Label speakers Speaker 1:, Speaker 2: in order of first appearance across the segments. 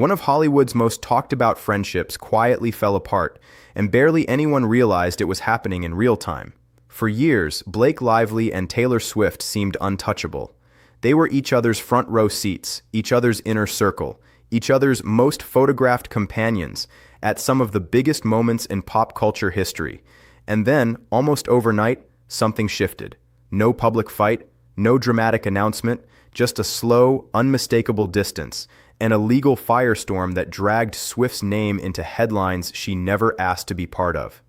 Speaker 1: One of Hollywood's most talked about friendships quietly fell apart, and barely anyone realized it was happening in real time. For years, Blake Lively and Taylor Swift seemed untouchable. They were each other's front row seats, each other's inner circle, each other's most photographed companions at some of the biggest moments in pop culture history. And then, almost overnight, something shifted. No public fight, no dramatic announcement, just a slow, unmistakable distance, and a legal firestorm that dragged Swift's name into headlines she never asked to be part of.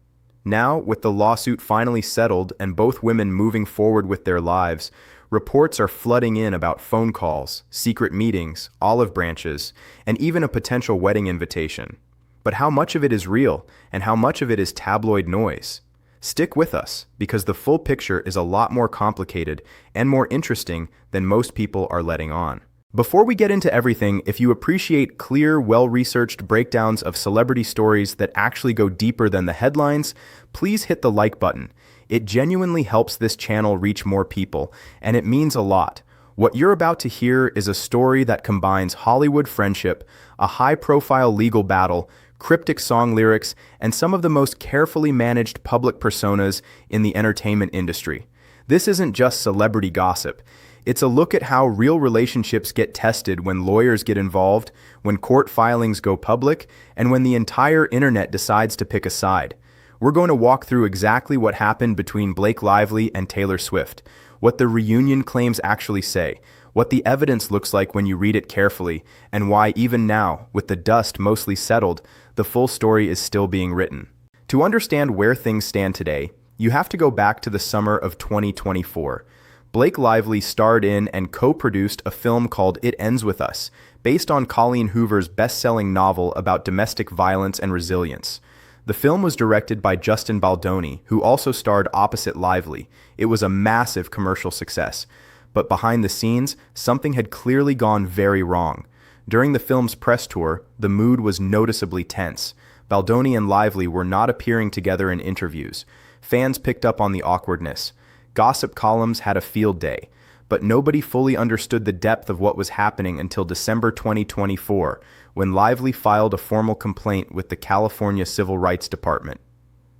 Speaker 1: Now, with the lawsuit finally settled and both women moving forward with their lives, reports are flooding in about phone calls, secret meetings, olive branches, and even a potential wedding invitation. But how much of it is real, and how much of it is tabloid noise? Stick with us, because the full picture is a lot more complicated and more interesting than most people are letting on. Before we get into everything, if you appreciate clear, well-researched breakdowns of celebrity stories that actually go deeper than the headlines, please hit the like button. It genuinely helps this channel reach more people, and it means a lot. What you're about to hear is a story that combines Hollywood friendship, a high-profile legal battle, cryptic song lyrics, and some of the most carefully managed public personas in the entertainment industry. This isn't just celebrity gossip. It's a look at how real relationships get tested when lawyers get involved, when court filings go public, and when the entire internet decides to pick a side. We're going to walk through exactly what happened between Blake Lively and Taylor Swift, what the reunion claims actually say, what the evidence looks like when you read it carefully, and why even now, with the dust mostly settled, the full story is still being written. To understand where things stand today, you have to go back to the summer of 2024. Blake Lively starred in and co-produced a film called It Ends With Us, based on Colleen Hoover's best-selling novel about domestic violence and resilience. The film was directed by Justin Baldoni, who also starred opposite Lively. It was a massive commercial success. But behind the scenes, something had clearly gone very wrong. During the film's press tour, the mood was noticeably tense. Baldoni and Lively were not appearing together in interviews. Fans picked up on the awkwardness. Gossip columns had a field day, but nobody fully understood the depth of what was happening until December 2024, when Lively filed a formal complaint with the California Civil Rights Department.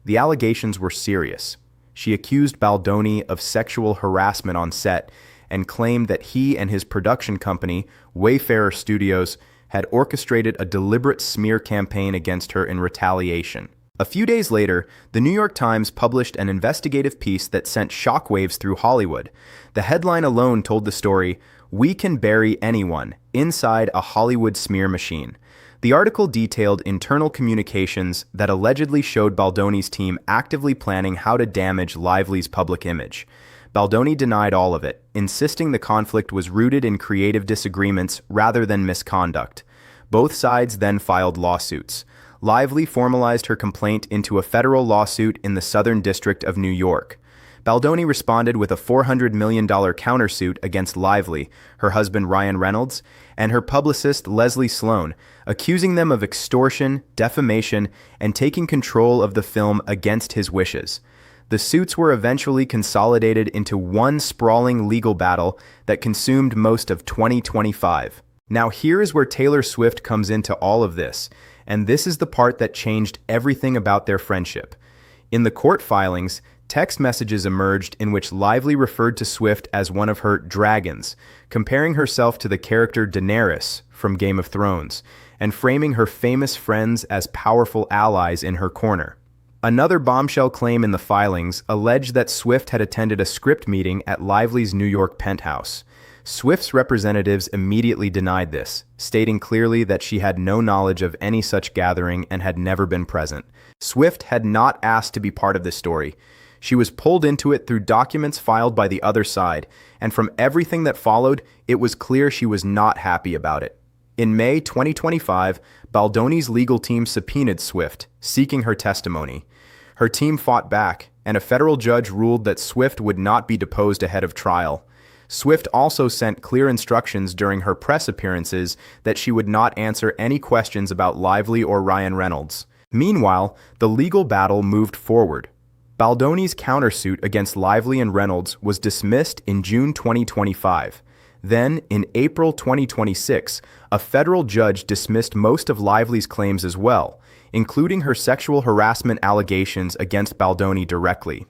Speaker 1: The allegations were serious. She accused Baldoni of sexual harassment on set and claimed that he and his production company, Wayfarer Studios, had orchestrated a deliberate smear campaign against her in retaliation. A few days later, the New York Times published an investigative piece that sent shockwaves through Hollywood. The headline alone told the story, "We Can Bury Anyone Inside a Hollywood Smear Machine." The article detailed internal communications that allegedly showed Baldoni's team actively planning how to damage Lively's public image. Baldoni denied all of it, insisting the conflict was rooted in creative disagreements rather than misconduct. Both sides then filed lawsuits. Lively formalized her complaint into a federal lawsuit in the Southern District of New York. Baldoni responded with a $400 million countersuit against Lively, her husband Ryan Reynolds, and her publicist Leslie Sloan, accusing them of extortion, defamation, and taking control of the film against his wishes. The suits were eventually consolidated into one sprawling legal battle that consumed most of 2025. Now here is where Taylor Swift comes into all of this, and this is the part that changed everything about their friendship. In the court filings, text messages emerged in which Lively referred to Swift as one of her dragons, comparing herself to the character Daenerys from Game of Thrones, and framing her famous friends as powerful allies in her corner. Another bombshell claim in the filings alleged that Swift had attended a script meeting at Lively's New York penthouse. Swift's representatives immediately denied this, stating clearly that she had no knowledge of any such gathering and had never been present. Swift had not asked to be part of this story. She was pulled into it through documents filed by the other side, and from everything that followed, it was clear she was not happy about it. In May 2025, Baldoni's legal team subpoenaed Swift, seeking her testimony. Her team fought back, and a federal judge ruled that Swift would not be deposed ahead of trial. Swift also sent clear instructions during her press appearances that she would not answer any questions about Lively or Ryan Reynolds. Meanwhile, the legal battle moved forward. Baldoni's countersuit against Lively and Reynolds was dismissed in June 2025. Then, in April 2026, a federal judge dismissed most of Lively's claims as well, including her sexual harassment allegations against Baldoni directly.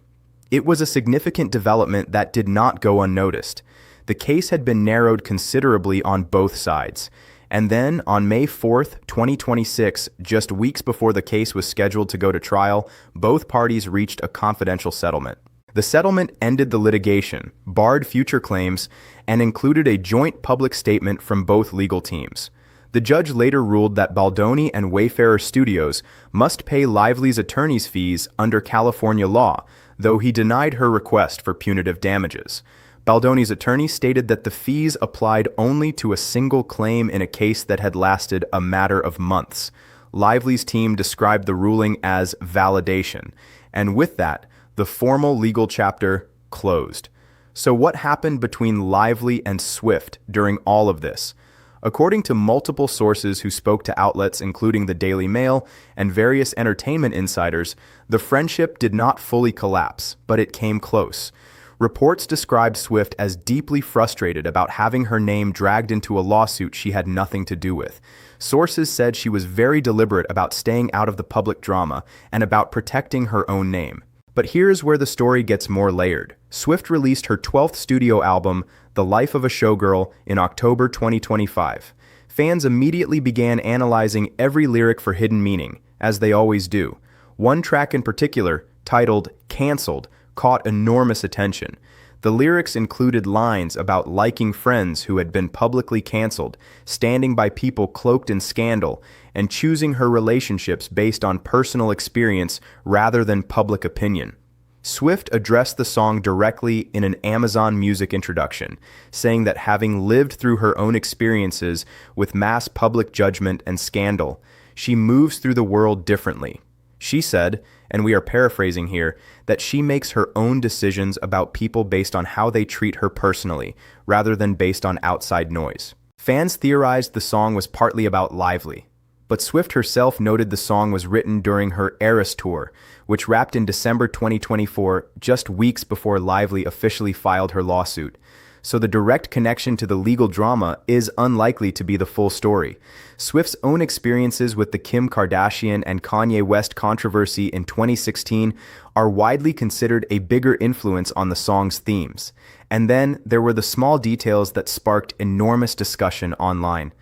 Speaker 1: It was a significant development that did not go unnoticed. The case had been narrowed considerably on both sides. And then, on May 4th, 2026, just weeks before the case was scheduled to go to trial, both parties reached a confidential settlement. The settlement ended the litigation, barred future claims, and included a joint public statement from both legal teams. The judge later ruled that Baldoni and Wayfarer Studios must pay Lively's attorney's fees under California law, though he denied her request for punitive damages. Baldoni's attorney stated that the fees applied only to a single claim in a case that had lasted a matter of months. Lively's team described the ruling as validation, and with that, the formal legal chapter closed. So what happened between Lively and Swift during all of this? According to multiple sources who spoke to outlets including the Daily Mail and various entertainment insiders, the friendship did not fully collapse, but it came close. Reports described Swift as deeply frustrated about having her name dragged into a lawsuit she had nothing to do with. Sources said she was very deliberate about staying out of the public drama and about protecting her own name. But here's where the story gets more layered. Swift released her 12th studio album, The Life of a Showgirl, in October 2025. Fans immediately began analyzing every lyric for hidden meaning, as they always do. One track in particular, titled Cancelled, caught enormous attention. The lyrics included lines about liking friends who had been publicly canceled, standing by people cloaked in scandal, and choosing her relationships based on personal experience rather than public opinion. Swift addressed the song directly in an Amazon Music introduction, saying that having lived through her own experiences with mass public judgment and scandal, she moves through the world differently. She said, and we are paraphrasing here, that she makes her own decisions about people based on how they treat her personally, rather than based on outside noise. Fans theorized the song was partly about Lively, but Swift herself noted the song was written during her Eras tour, which wrapped in December 2024, just weeks before Lively officially filed her lawsuit. So the direct connection to the legal drama is unlikely to be the full story. Swift's own experiences with the Kim Kardashian and Kanye West controversy in 2016 are widely considered a bigger influence on the song's themes. And then there were the small details that sparked enormous discussion online.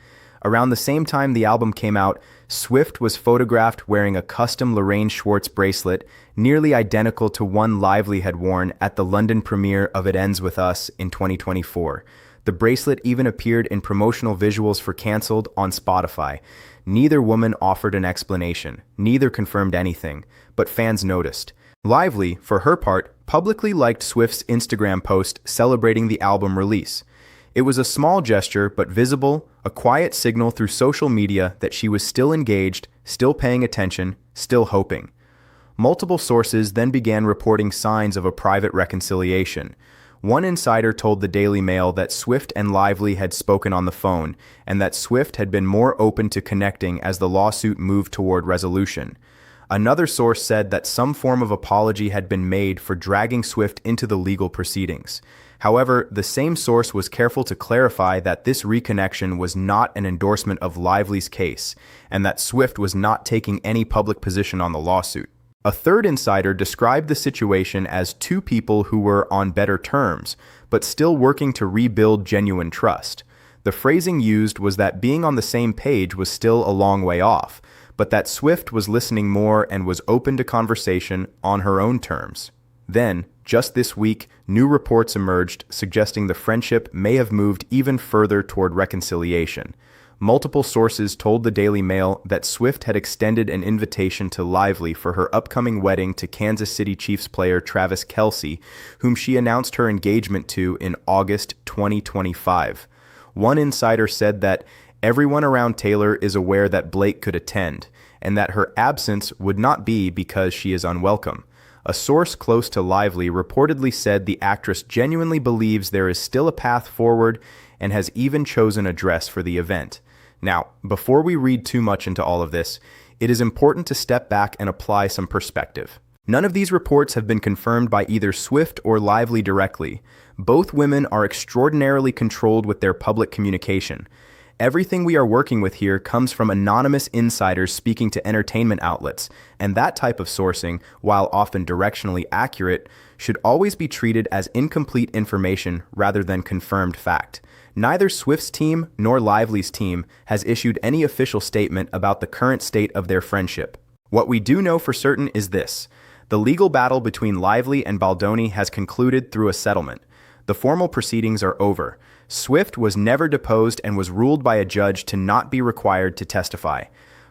Speaker 1: Around the same time the album came out, Swift was photographed wearing a custom Lorraine Schwartz bracelet, nearly identical to one Lively had worn at the London premiere of It Ends With Us in 2024. The bracelet even appeared in promotional visuals for Cancelled on Spotify. Neither woman offered an explanation, neither confirmed anything, but fans noticed. Lively, for her part, publicly liked Swift's Instagram post celebrating the album release. It was a small gesture, but visible, a quiet signal through social media that she was still engaged, still paying attention, still hoping. Multiple sources then began reporting signs of a private reconciliation. One insider told the Daily Mail that Swift and Lively had spoken on the phone, and that Swift had been more open to connecting as the lawsuit moved toward resolution. Another source said that some form of apology had been made for dragging Swift into the legal proceedings. However, the same source was careful to clarify that this reconnection was not an endorsement of Lively's case, and that Swift was not taking any public position on the lawsuit. A third insider described the situation as two people who were on better terms, but still working to rebuild genuine trust. The phrasing used was that being on the same page was still a long way off, but that Swift was listening more and was open to conversation on her own terms. Then, just this week, new reports emerged suggesting the friendship may have moved even further toward reconciliation. Multiple sources told the Daily Mail that Swift had extended an invitation to Lively for her upcoming wedding to Kansas City Chiefs player Travis Kelce, whom she announced her engagement to in August 2025. One insider said that everyone around Taylor is aware that Blake could attend, and that her absence would not be because she is unwelcome. A source close to Lively reportedly said the actress genuinely believes there is still a path forward and has even chosen a dress for the event. Now, before we read too much into all of this, it is important to step back and apply some perspective. None of these reports have been confirmed by either Swift or Lively directly. Both women are extraordinarily controlled with their public communication. Everything we are working with here comes from anonymous insiders speaking to entertainment outlets, and that type of sourcing, while often directionally accurate, should always be treated as incomplete information rather than confirmed fact. Neither Swift's team nor Lively's team has issued any official statement about the current state of their friendship. What we do know for certain is this: the legal battle between Lively and Baldoni has concluded through a settlement. The formal proceedings are over. Swift was never deposed and was ruled by a judge to not be required to testify.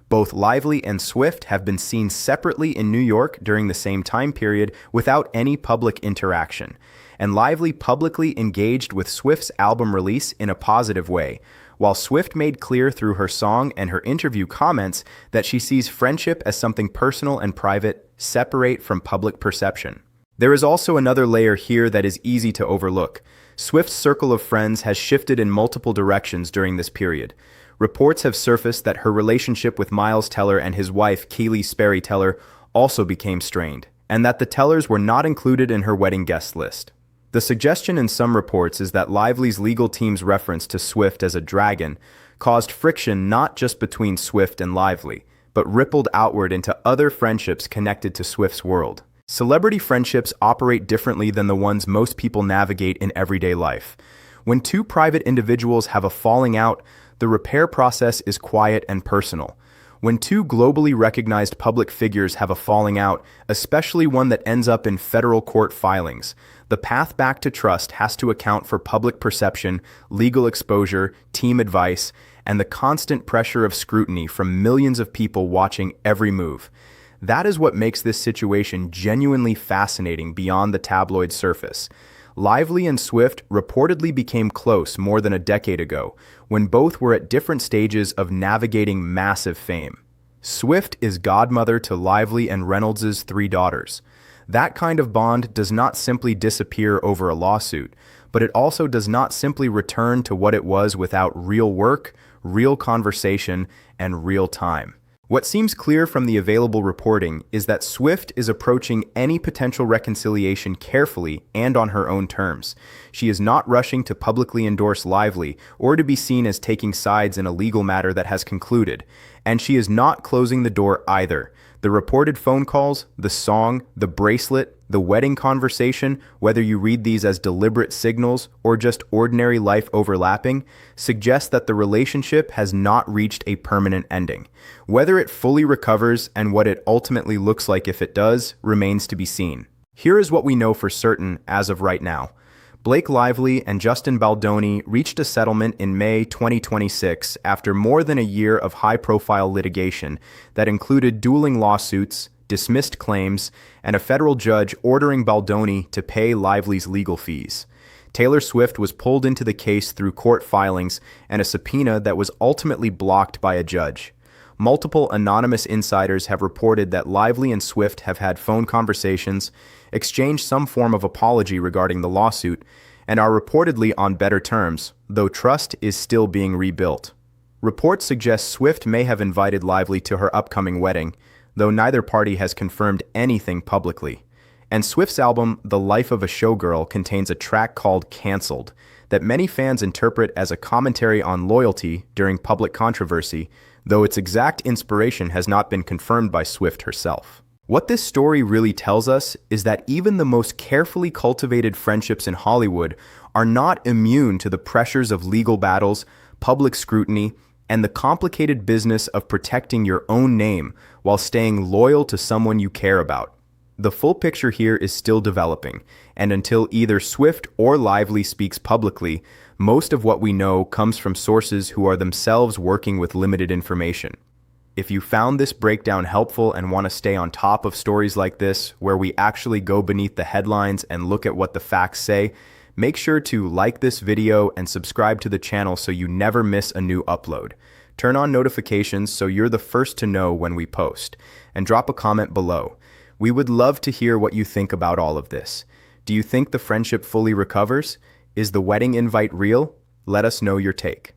Speaker 1: Both Lively and Swift have been seen separately in New York during the same time period without any public interaction. And Lively publicly engaged with Swift's album release in a positive way, while Swift made clear through her song and her interview comments that she sees friendship as something personal and private, separate from public perception. There is also another layer here that is easy to overlook. Swift's circle of friends has shifted in multiple directions during this period. Reports have surfaced that her relationship with Miles Teller and his wife, Keely Sperry Teller, also became strained, and that the Tellers were not included in her wedding guest list. The suggestion in some reports is that Lively's legal team's reference to Swift as a dragon caused friction not just between Swift and Lively, but rippled outward into other friendships connected to Swift's world. Celebrity friendships operate differently than the ones most people navigate in everyday life. When two private individuals have a falling out, the repair process is quiet and personal. When two globally recognized public figures have a falling out, especially one that ends up in federal court filings, the path back to trust has to account for public perception, legal exposure, team advice, and the constant pressure of scrutiny from millions of people watching every move. That is what makes this situation genuinely fascinating beyond the tabloid surface. Lively and Swift reportedly became close more than a decade ago, when both were at different stages of navigating massive fame. Swift is godmother to Lively and Reynolds' 3 daughters. That kind of bond does not simply disappear over a lawsuit, but it also does not simply return to what it was without real work, real conversation, and real time. What seems clear from the available reporting is that Swift is approaching any potential reconciliation carefully and on her own terms. She is not rushing to publicly endorse Lively or to be seen as taking sides in a legal matter that has concluded. And she is not closing the door either. The reported phone calls, the song, the bracelet, the wedding conversation, whether you read these as deliberate signals or just ordinary life overlapping, suggest that the relationship has not reached a permanent ending. Whether it fully recovers and what it ultimately looks like if it does remains to be seen. Here is what we know for certain as of right now. Blake Lively and Justin Baldoni reached a settlement in May 2026 after more than a year of high-profile litigation that included dueling lawsuits, dismissed claims, and a federal judge ordering Baldoni to pay Lively's legal fees. Taylor Swift was pulled into the case through court filings and a subpoena that was ultimately blocked by a judge. Multiple anonymous insiders have reported that Lively and Swift have had phone conversations, exchanged some form of apology regarding the lawsuit, and are reportedly on better terms, though trust is still being rebuilt. Reports suggest Swift may have invited Lively to her upcoming wedding, though neither party has confirmed anything publicly. And Swift's album, The Life of a Showgirl, contains a track called Cancelled, that many fans interpret as a commentary on loyalty during public controversy, though its exact inspiration has not been confirmed by Swift herself. What this story really tells us is that even the most carefully cultivated friendships in Hollywood are not immune to the pressures of legal battles, public scrutiny, and the complicated business of protecting your own name while staying loyal to someone you care about. The full picture here is still developing, and until either Swift or Lively speaks publicly, most of what we know comes from sources who are themselves working with limited information. If you found this breakdown helpful and want to stay on top of stories like this, where we actually go beneath the headlines and look at what the facts say, make sure to like this video and subscribe to the channel so you never miss a new upload. Turn on notifications so you're the first to know when we post, and drop a comment below. We would love to hear what you think about all of this. Do you think the friendship fully recovers? Is the wedding invite real? Let us know your take.